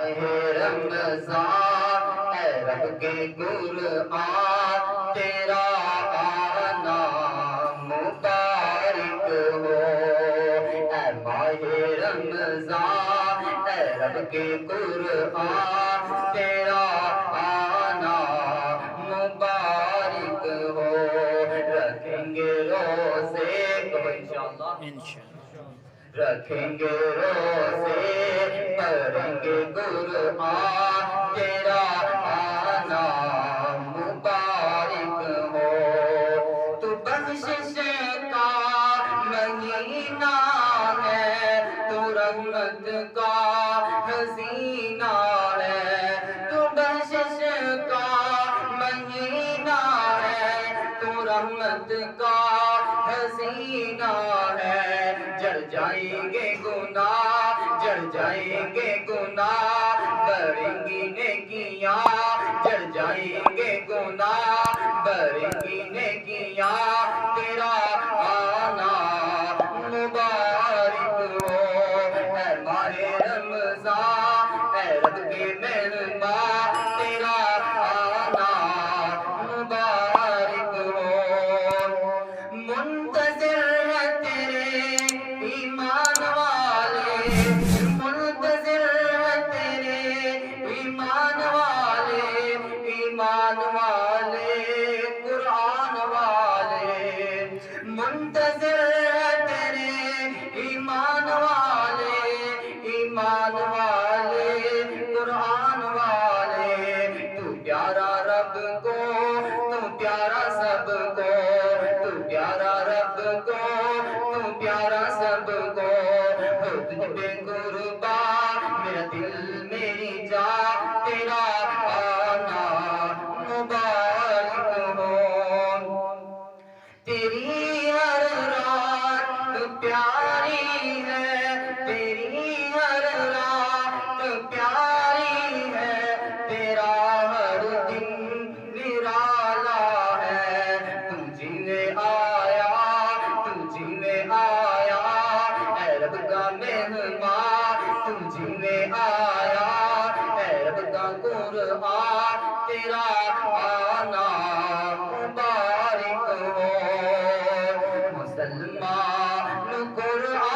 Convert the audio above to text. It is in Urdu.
رمضان اے رب کے قرآن تیرا آنا مبارک ہو اے ماہ رمضان اے رب کے قرآن تیرا آنا مبارک ہو رکھیں گے روزے کو انشاءاللہ رکھیں گے روزے پڑھیں گے قرآن تیرا آنا مبارک ہو تو بخشش کا مہینہ ہے تو رحمت کا خزینہ ہے تو بخشش کا مہینہ ہے تو رحمت کا خزینہ ہے جڑ جائیں گے گناہ جڑ جائیں گے گناہ بڑھیں گی نیکیاں جڑ جائیں گے گناہ بڑھیں گی نیکیاں تیرا آنا مبارک ہو اے ماہ رمضان اے رب کے مہمان تیرا آنا مبارک ہو منتظر ہے تیرے ایمان والے منتظر ہے تیرے ایمان والے قرآن والے منتظر ہے تیرے ایمان والے قرآن والے تو پیارا رب کو تو پیارا سب کو تو پیارا رب کو تو پیارا سب کو ہو تجھ پہ قربان میرا دل میری جان تیرا آنا مبارک ہو تیری ہر رات پیاری ہے تیری ہر رات پیاری ہے تیرا ہر دن نرالا ہے تو جینے آیا اے رب کا مہمان تو جینے آیا اے رب کا قرآن تیرا آنا مبارک ہو مسلمان قرآن